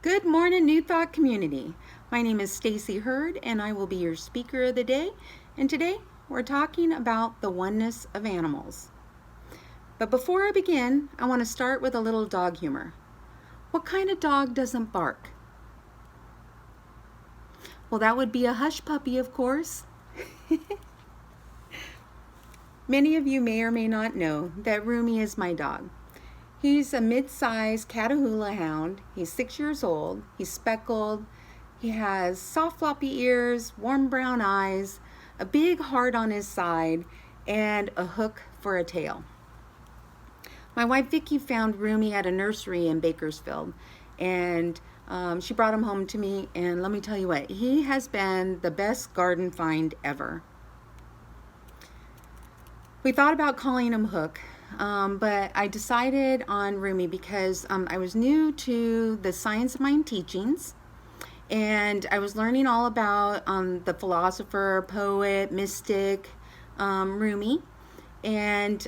Good morning, New Thought community. My name is Stacey Hurd, and I will be your speaker of the day. And today we're talking about the oneness of animals. But before I begin, I want to start with a little dog humor. What kind of dog doesn't bark? Well, that would be a hush puppy, of course. Many of you may or may not know that Rumi is my dog. He's a mid-sized Catahoula hound. He's 6 years old. He's speckled. He has soft floppy ears, warm brown eyes, a big heart on his side, and a hook for a tail. My wife Vicki found Rumi at a nursery in Bakersfield, and she brought him home to me, and let me tell you what, he has been the best garden find ever. We thought about calling him Hook, but I decided on Rumi because I was new to the Science of Mind teachings, and I was learning all about the philosopher, poet, mystic, Rumi. And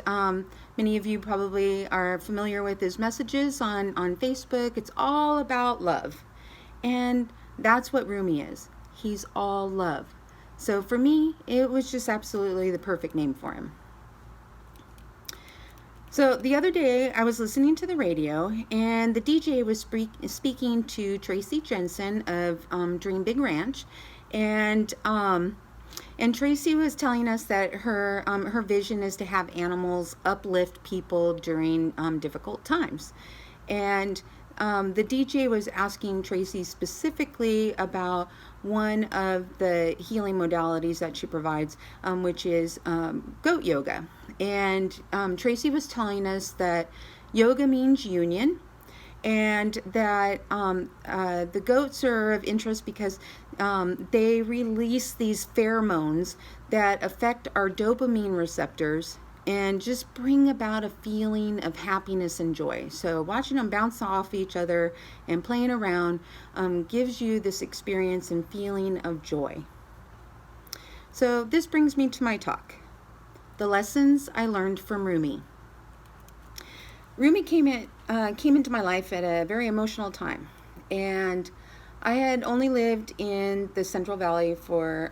many of you probably are familiar with his messages on Facebook. It's all about love. And that's what Rumi is. He's all love. So for me, it was just absolutely the perfect name for him. So the other day I was listening to the radio, and the DJ was speaking to Tracy Jensen of Dream Big Ranch, and Tracy was telling us that her vision is to have animals uplift people during difficult times. And the DJ was asking Tracy specifically about one of the healing modalities that she provides, which is goat yoga. And Tracy was telling us that yoga means union, and that the goats are of interest because they release these pheromones that affect our dopamine receptors and just bring about a feeling of happiness and joy. So watching them bounce off each other and playing around gives you this experience and feeling of joy. So this brings me to my talk, the lessons I learned from Rumi. Rumi came into my life at a very emotional time, and I had only lived in the Central Valley for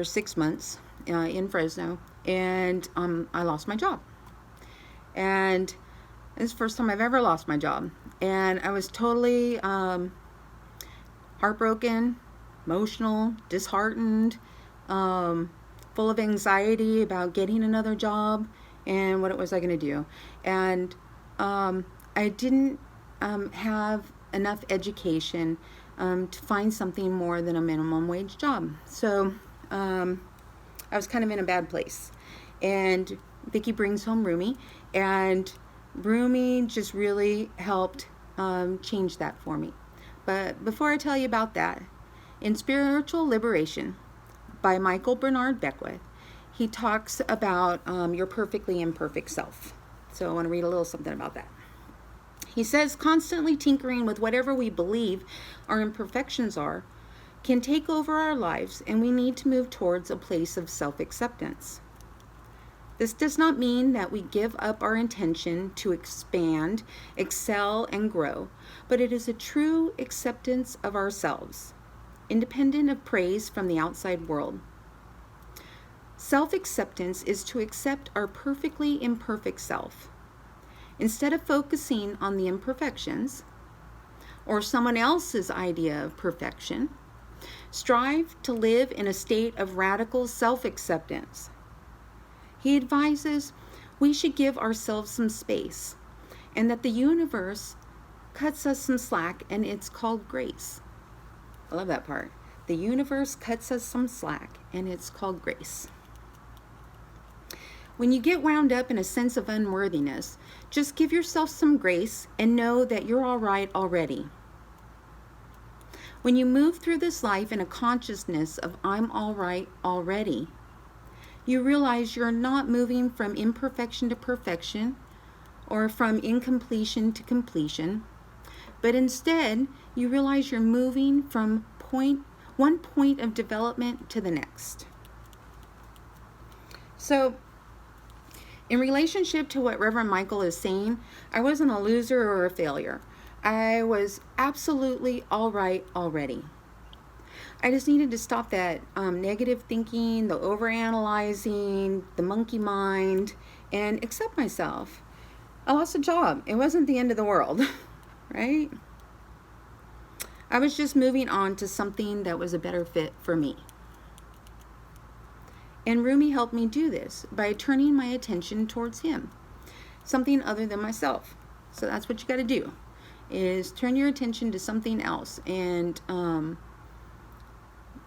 6 months in Fresno, and I lost my job. And this is the first time I've ever lost my job, and I was totally heartbroken, emotional, disheartened, full of anxiety about getting another job and what it was I going to do. And I didn't have enough education to find something more than a minimum wage job. So I was kind of in a bad place. And Vicki brings home Rumi, and Rumi just really helped change that for me. But before I tell you about that, in Spiritual Liberation by Michael Bernard Beckwith, he talks about your perfectly imperfect self. So I want to read a little something about that. He says, constantly tinkering with whatever we believe our imperfections are can take over our lives, and we need to move towards a place of self-acceptance. This does not mean that we give up our intention to expand, excel, and grow, but it is a true acceptance of ourselves, independent of praise from the outside world. Self-acceptance is to accept our perfectly imperfect self. Instead of focusing on the imperfections or someone else's idea of perfection, strive to live in a state of radical self-acceptance. He advises we should give ourselves some space, and that the universe cuts us some slack, and it's called grace. I love that part. The universe cuts us some slack, and it's called grace. When you get wound up in a sense of unworthiness, just give yourself some grace and know that you're all right already. When you move through this life in a consciousness of I'm all right already, you realize you're not moving from imperfection to perfection or from incompletion to completion, but instead you realize you're moving from one point of development to the next. So, in relationship to what Reverend Michael is saying, I wasn't a loser or a failure. I was absolutely all right already. I just needed to stop that negative thinking, the overanalyzing, the monkey mind, and accept myself. I lost a job. It wasn't the end of the world, right? I was just moving on to something that was a better fit for me. And Rumi helped me do this by turning my attention towards him, something other than myself. So that's what you got to do, is turn your attention to something else. And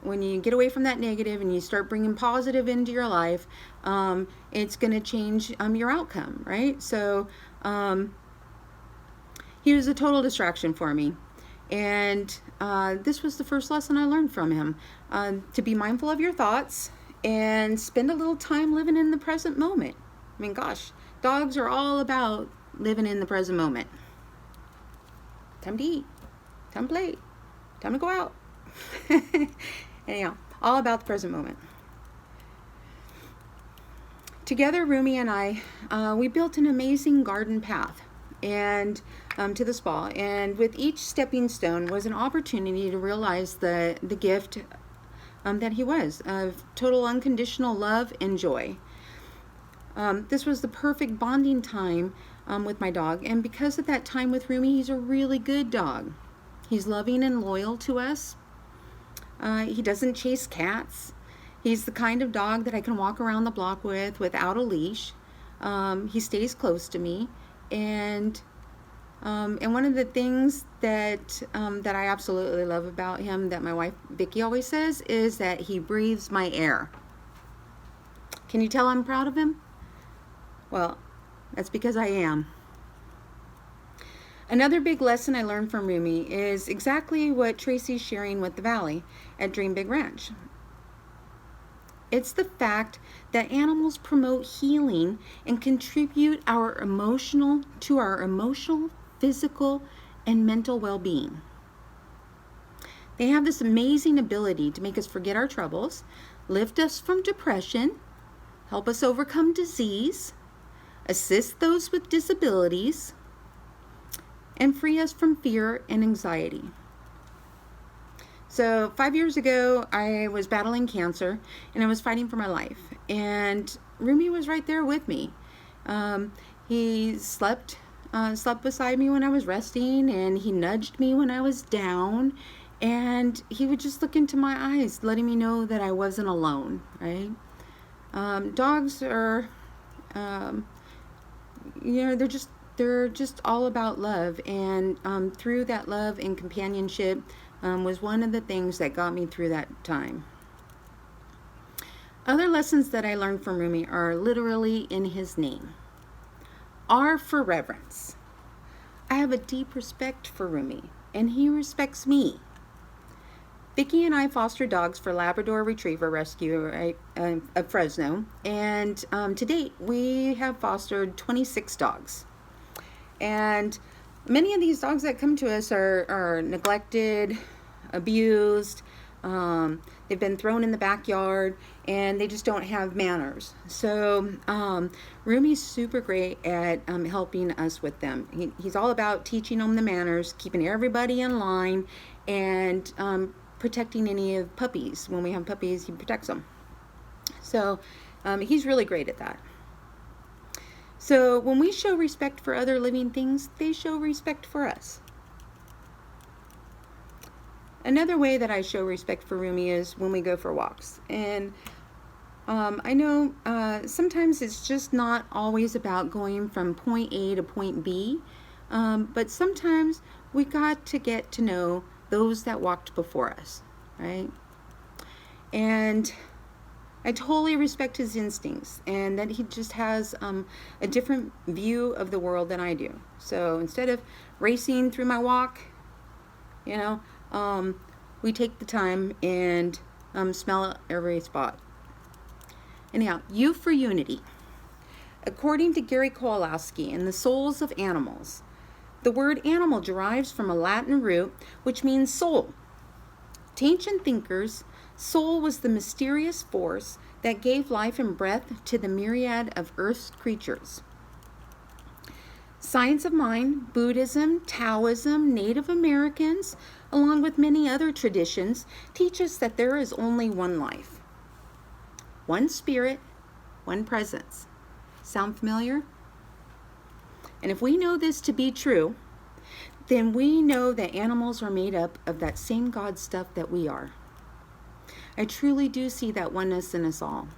when you get away from that negative and you start bringing positive into your life, it's going to change your outcome, right? So he was a total distraction for me. And this was the first lesson I learned from him, to be mindful of your thoughts and spend a little time living in the present moment. I mean, gosh, dogs are all about living in the present moment. Time to eat, time to play, time to go out. Anyhow, all about the present moment. Together, Rumi and I, we built an amazing garden path and to the spa. And with each stepping stone was an opportunity to realize the gift that he was, of total unconditional love and joy. This was the perfect bonding time with my dog, and because of that time with Rumi, he's a really good dog. He's loving and loyal to us. He doesn't chase cats. He's the kind of dog that I can walk around the block with without a leash. He stays close to me, and one of the things that I absolutely love about him, that my wife Vicky always says, is that he breathes my air. Can you tell I'm proud of him? Well, that's because I am. Another big lesson I learned from Rumi is exactly what Tracy's sharing with the Valley at Dream Big Ranch. It's the fact that animals promote healing and contribute to our emotional, physical, and mental well-being. They have this amazing ability to make us forget our troubles, lift us from depression, help us overcome disease, assist those with disabilities, and free us from fear and anxiety. So 5 years ago, I was battling cancer and I was fighting for my life. And Rumi was right there with me. He slept beside me when I was resting, and he nudged me when I was down. And he would just look into my eyes, letting me know that I wasn't alone, right? Dogs are, they're just all about love, and through that love and companionship was one of the things that got me through that time. Other lessons that I learned from Rumi are literally in his name. R for reverence. I have a deep respect for Rumi, and he respects me. Vicki and I foster dogs for Labrador Retriever Rescue of Fresno, and to date we have fostered 26 dogs. And many of these dogs that come to us are neglected, abused, they've been thrown in the backyard, and they just don't have manners. So Rumi's super great at helping us with them. He's all about teaching them the manners, keeping everybody in line, and protecting any of puppies. When we have puppies, he protects them. So he's really great at that. So when we show respect for other living things, they show respect for us. Another way that I show respect for Rumi is when we go for walks. And I know sometimes it's just not always about going from point A to point B, but sometimes we got to get to know those that walked before us, right? And I totally respect his instincts, and that he just has a different view of the world than I do. So instead of racing through my walk, we take the time and smell every spot. Anyhow, U for unity. According to Gary Kowalski in The Souls of Animals, the word animal derives from a Latin root which means soul. To ancient thinkers, soul was the mysterious force that gave life and breath to the myriad of Earth's creatures. Science of mind, Buddhism, Taoism, Native Americans, along with many other traditions, teach us that there is only one life, one spirit, one presence. Sound familiar? And if we know this to be true, then we know that animals are made up of that same God stuff that we are. I truly do see that oneness in us all.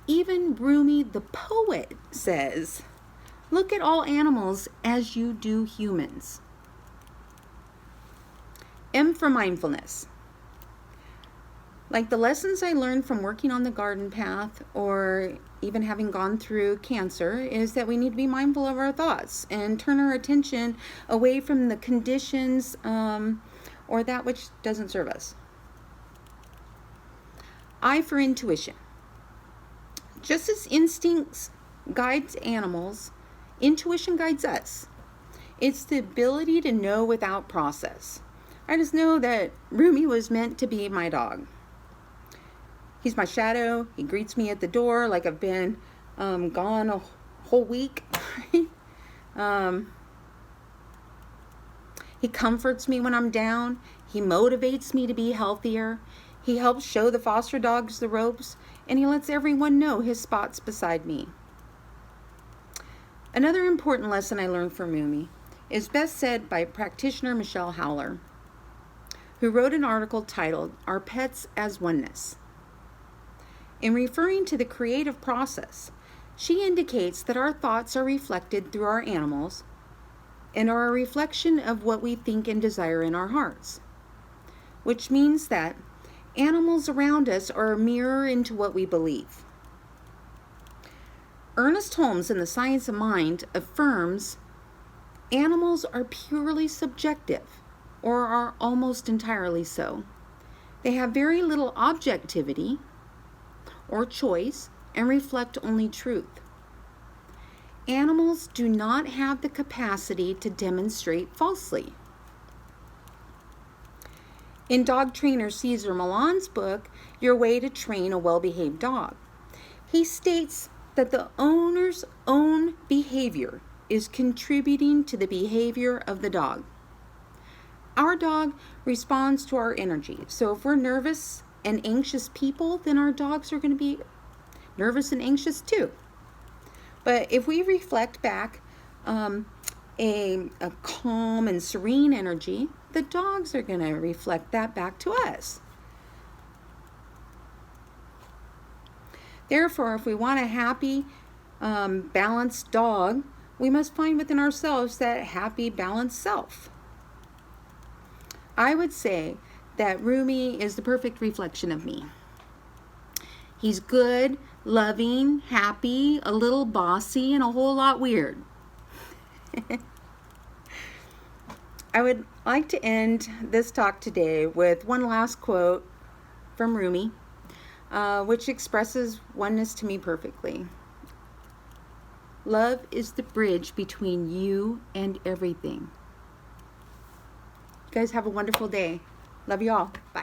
Even Rumi the poet says, "Look at all animals as you do humans." M for mindfulness. Like the lessons I learned from working on the garden path, or even having gone through cancer, is that we need to be mindful of our thoughts and turn our attention away from the conditions or that which doesn't serve us. I for intuition. Just as instincts guides animals, intuition guides us. It's the ability to know without process. I just know that Rumi was meant to be my dog. He's my shadow. He greets me at the door like I've been gone a whole week. He comforts me when I'm down. He motivates me to be healthier. He helps show the foster dogs the ropes, and he lets everyone know his spot's beside me. Another important lesson I learned from Rumi is best said by practitioner Michelle Howler, who wrote an article titled, "Our Pets as Oneness." In referring to the creative process, she indicates that our thoughts are reflected through our animals and are a reflection of what we think and desire in our hearts, which means that animals around us are a mirror into what we believe. Ernest Holmes in The Science of Mind affirms animals are purely subjective, or are almost entirely so. They have very little objectivity or choice and reflect only truth. Animals do not have the capacity to demonstrate falsely. In dog trainer Cesar Millan's book, Your Way to Train a Well-Behaved Dog, he states that the owner's own behavior is contributing to the behavior of the dog. Our dog responds to our energy. So if we're nervous and anxious people, then our dogs are going to be nervous and anxious too. But if we reflect back a calm and serene energy, the dogs are going to reflect that back to us. Therefore, if we want a happy, balanced dog, we must find within ourselves that happy, balanced self. I would say that Rumi is the perfect reflection of me. He's good, loving, happy, a little bossy, and a whole lot weird. I would like to end this talk today with one last quote from Rumi, which expresses oneness to me perfectly. Love is the bridge between you and everything. You guys have a wonderful day. Love you all. Bye.